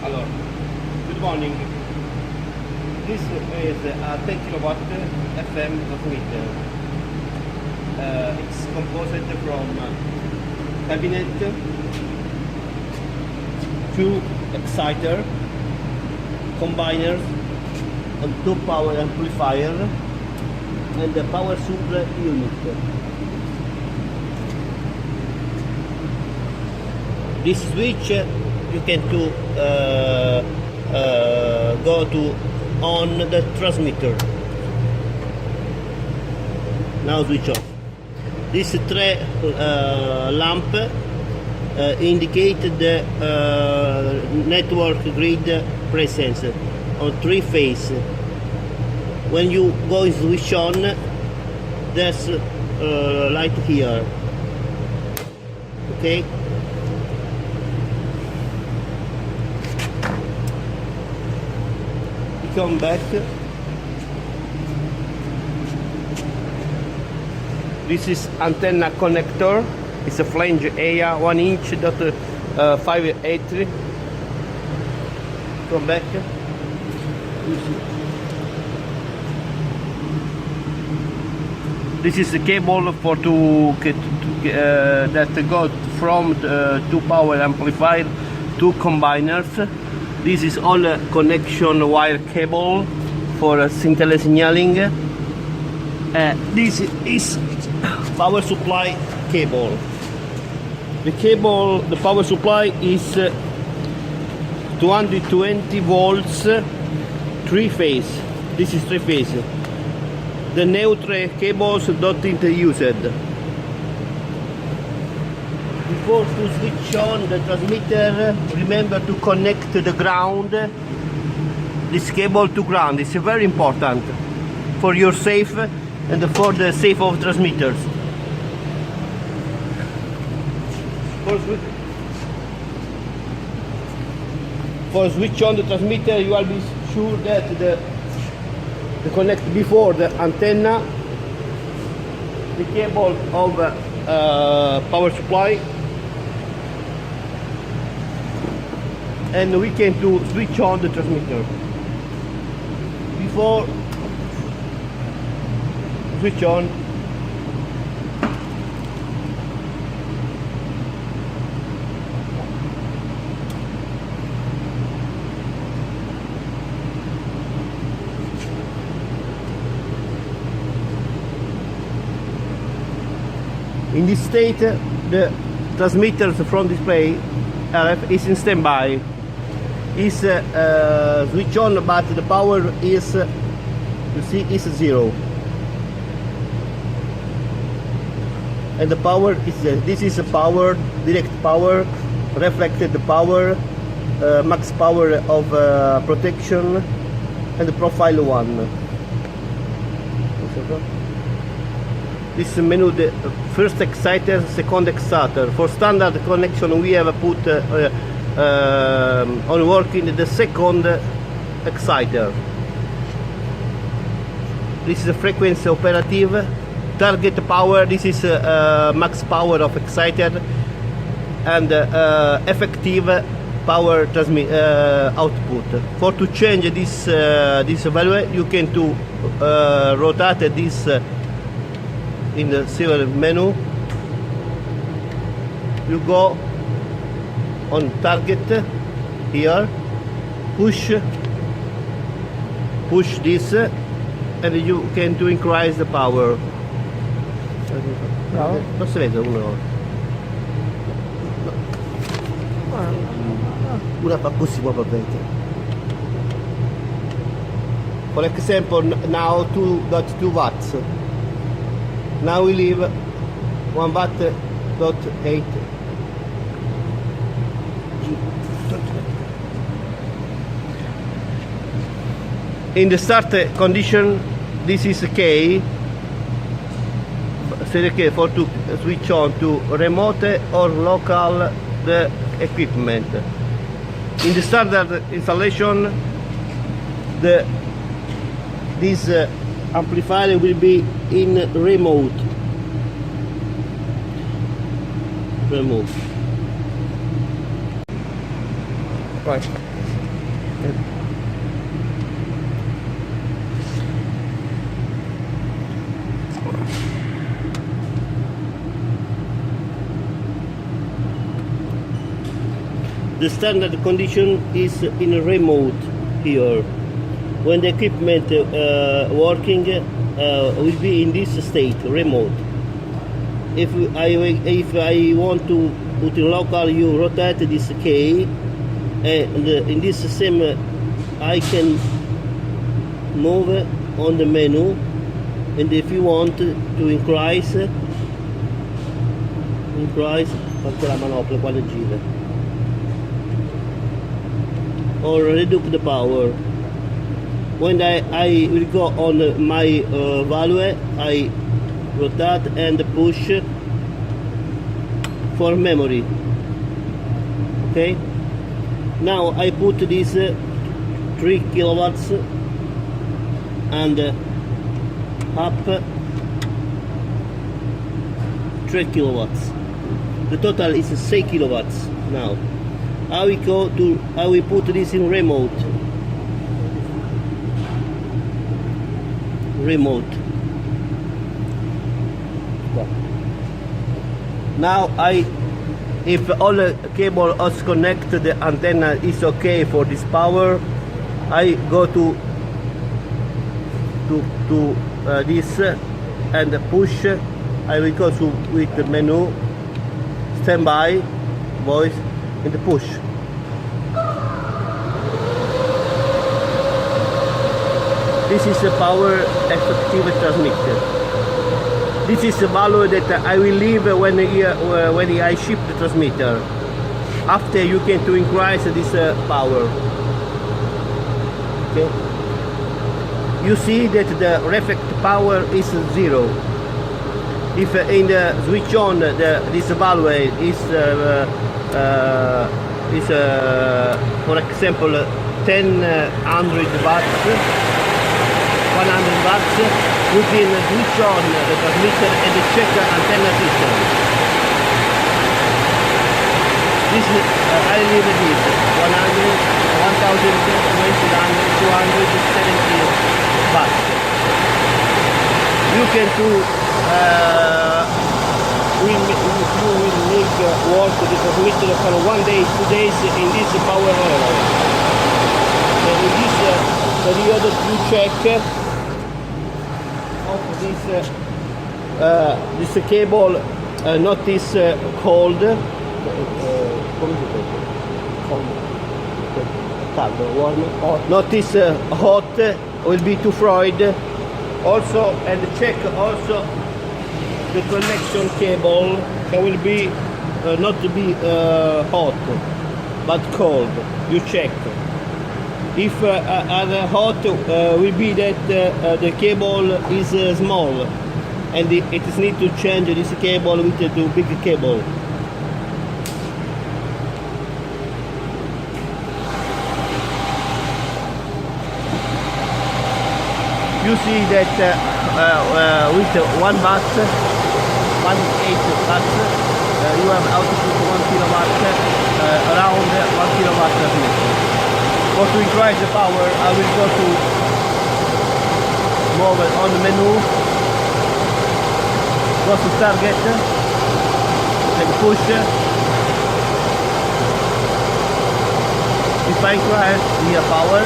Allora, good morning. This is a 10 kilowatt FM transmitter. It's composed from cabinet, 2 exciter, combiners, and 2 power amplifier, and the power supply unit. This switch you can go to on the transmitter. Now switch off. This 3 lamp indicate the network grid presence on 3 phase. When you go switch on, there's light here. Okay. Come back. This is antenna connector. It's a flange area 1 inch .583. Come back. This is the cable for that go from to power amplifier to combiners. This is all a connection wire cable for signal signaling. This is power supply cable. The power supply is 220 volts, 3 phase. This is 3 phase. The neutral cables don't use it. Before to switch on the transmitter, remember to connect the ground, this cable to ground. It's very important for your safe and for the safe of transmitters. For switch on the transmitter, you will be sure that the connect before the antenna, the cable of power supply, and we can do switch on the transmitter. Before switch on, in this state the transmitters from display RF is in standby. Is switch on, but the power is, you see, is 0, and the power is this is a power, direct power, reflected power, max power of protection, and the profile 1. This menu, the first exciter, second exciter. For standard connection, we have put on working the second exciter. This is a frequency operative. Target power, this is max power of exciter, and effective power output. For to change this value, you can rotate this in the silver menu. You go on target here, push this, and you can increase the power. No. Non si vede uno. Una fa così, ma va bene. For example, now 2.2 watts. Now we leave 1 watt.8. In the start condition, this is K. Select for to switch on to remote or local the equipment. In the standard installation, this amplifier will be in remote. Right. The standard condition is in remote here. When the equipment working will be in this state, remote. If I want to put in local, you rotate this key, and in this same I can move on the menu, and if you want to increase faccio la manopla quando gira, or reduce the power. When I will go on my value, I rotate and push for memory. Okay, now I put this 3 kilowatts and up 3 kilowatts. The total is 6 kilowatts. Now I will put this in remote. Now if all the cable is connected, the antenna is okay for this power, I go to this and push. I will go to with the menu, standby, voice, and push. This is a power effective transmitter. This is the value that I will leave when I ship the transmitter. After you can to increase this power. Okay. You see that the reflect power is 0. If in the switch on this value is for example 100 watts, 100 watts, you can switch on the transmitter and check the antenna system. This I leave this 100, 1000, 270 watts. You can do you will make work the transmitter for 1 day, 2 days in this power level. And in this period you check this cable, not this cold, not this hot, will be too fried. Also, and check also the connection cable will be not to be hot but cold. You check. If hot will be that the cable is small and it is need to change this cable with the big cable. You see that with 1 watt, 1.8 watts, you have output 1 kilowatt, around 1 kilowatt transmission. For to increase the power, I will go to move on the menu, go to target and push. If I increase the power,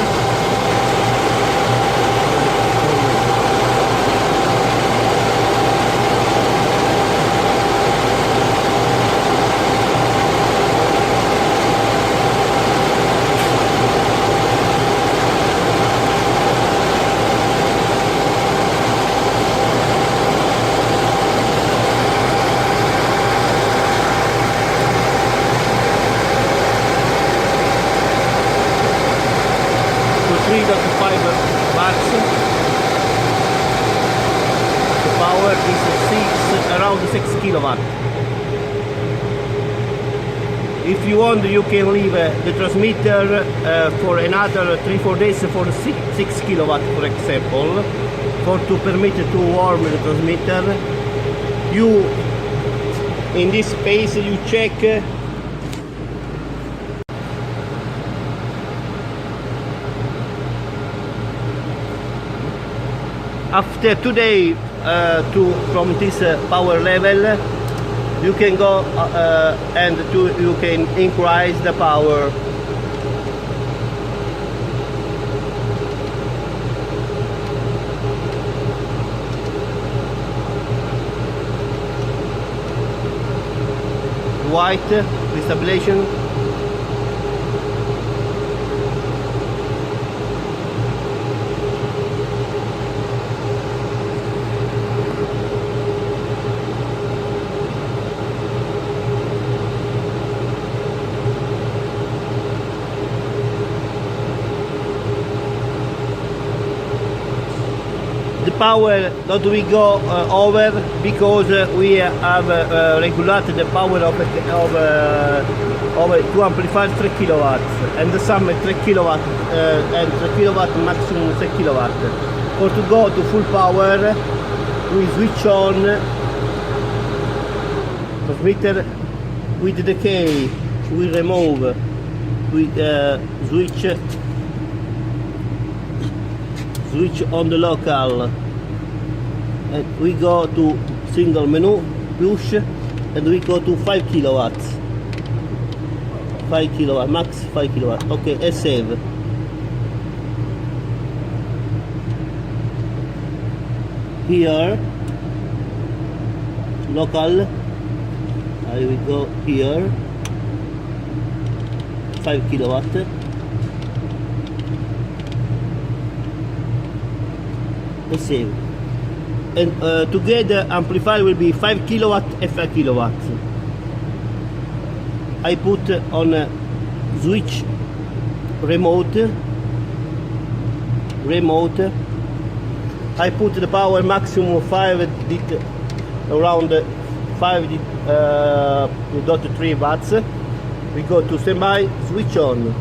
power is around 6 kilowatt. If you want, you can leave the transmitter for another 3-4 days for 6 kilowatt, for example, to permit to warm the transmitter. You in this space you check After today, from this power level, you can go and you can increase the power. White stabilization. The power that we go over because we have regulated the power of to amplify 3 kilowatts and the sum 3 kilowatt and 3 kilowatt maximum 3 kilowatt. For to go to full power, we switch on transmitter with the key. We remove with switch on the local, and we go to single menu, push, and we go to 5 kilowatts. 5 kilowatt, max 5 kilowatt. Okay, and save. Here, local, I will go here, 5 kilowatt. And save. And together amplifier will be 5 kilowatt and 5 kilowatts. I put on switch remote. I put the power maximum 5 around 5.3 watts. We go to semi, switch on.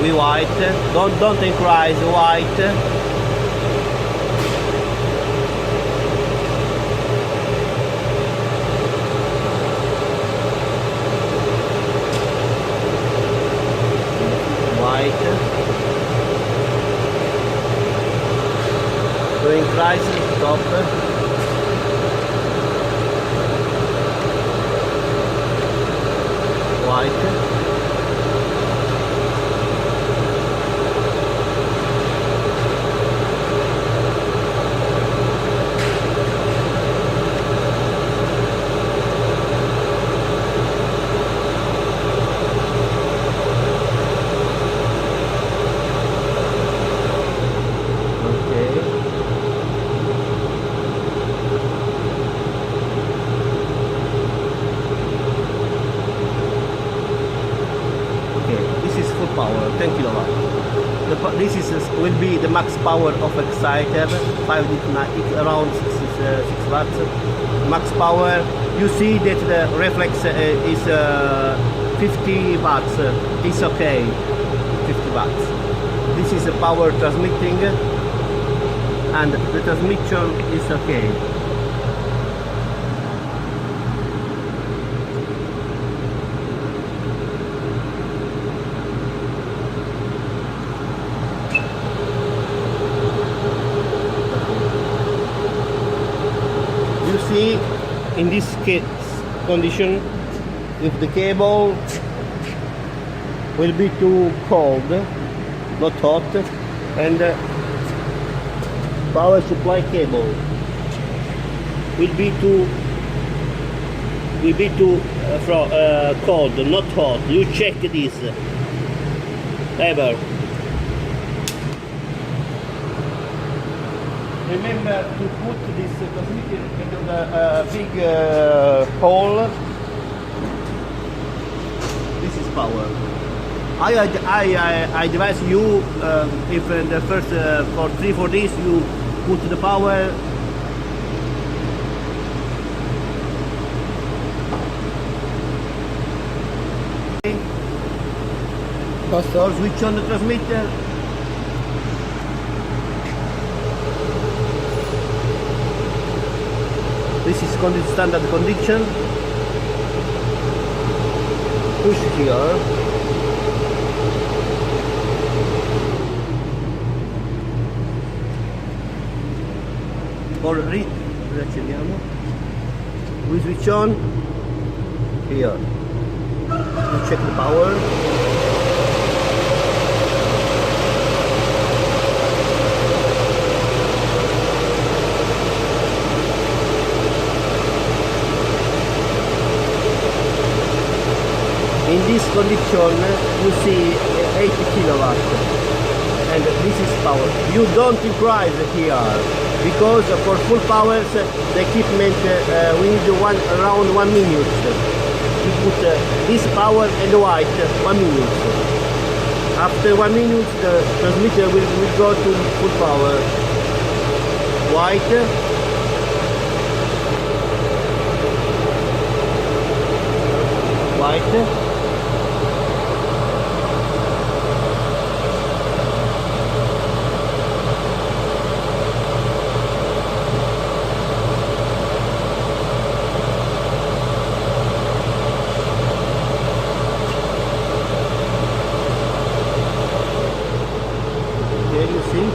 We white, don't increase white. White. To increase, stop. White. Power 10 kilowatt. This will be the max power of exciter, 5 around 6 watts. Max power. You see that the reflex is 50 watts. It's okay, 50 watts. This is the power transmitting, and the transmission is okay. See, in this case condition, if the cable will be too cold, not hot, and power supply cable will be too cold, not hot. You check this ever. Remember to put this transmitter into the big hole. This is power. I advise you if the first for this you put the power. Or switch on the transmitter. This is standard condition. Push here. Or riaccendiamo. We switch on here. We check the power. In this condition you see 80 kilowatt, and this is power. You don't increase here because for full powers the equipment we need around 1 minute. You put this power and white 1 minute. After 1 minute the transmitter will go to full power. White. White. You see,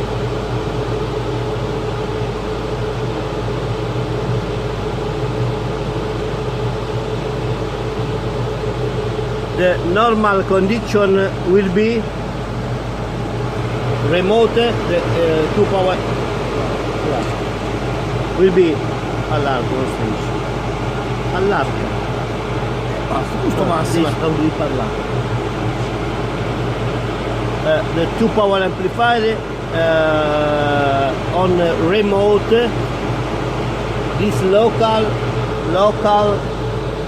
the normal condition will be remote, the 2 power will be all'arco lo stage. All'arco. Basta, questo massimo. Di parlare. The 2 power amplifier on remote, this local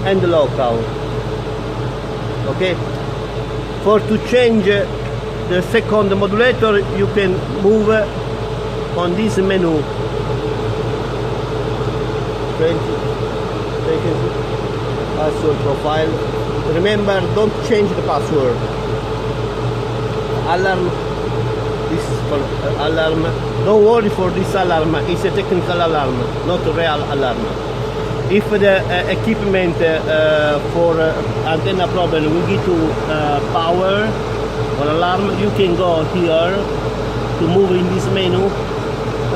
and local. Okay, for to change the second modulator you can move on this menu. Password profile. Remember, don't change the password. Alarm, this is for alarm. Don't worry for this alarm, it's a technical alarm, not a real alarm. If the equipment for antenna problem will get to power or alarm, you can go here to move in this menu,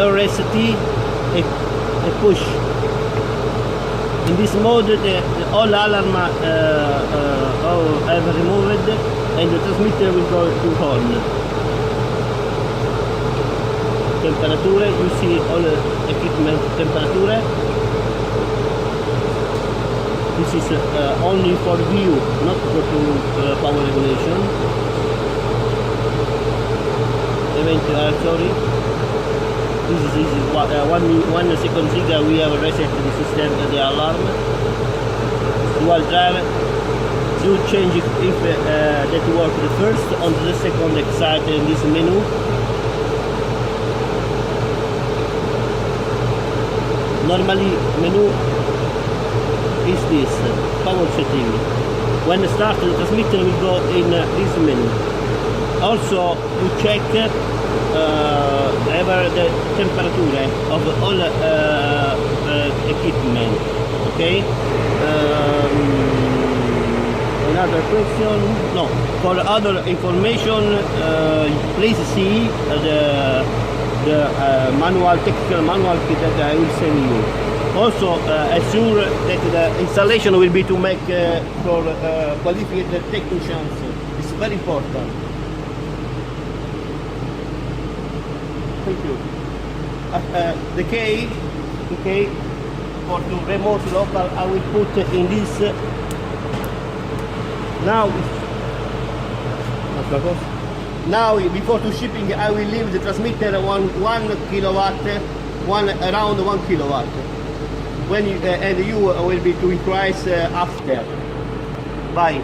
RST, and push. In this mode, all alarm have removed, and the transmitter will go to on. Temperature, you see all the equipment temperature. This is only for view, not for power regulation. Sorry. This is 1 second trigger. We have reset the system, the alarm. Dual drive. You change it if that work the first on the second excite in this menu. Normally menu is this power setting. When start the transmitter will go in this menu. Also you check ever the temperature of all equipment. Okay. Another question? No. For other information, please see the manual, technical manual that I will send you. Also, assure that the installation will be to make for qualified technicians. It's very important. Thank you. The key for the remote local, I will put in this. Now, before to shipping, I will leave the transmitter 1 kilowatt, around 1 kilowatt. When you, and you will be to increase after. Bye.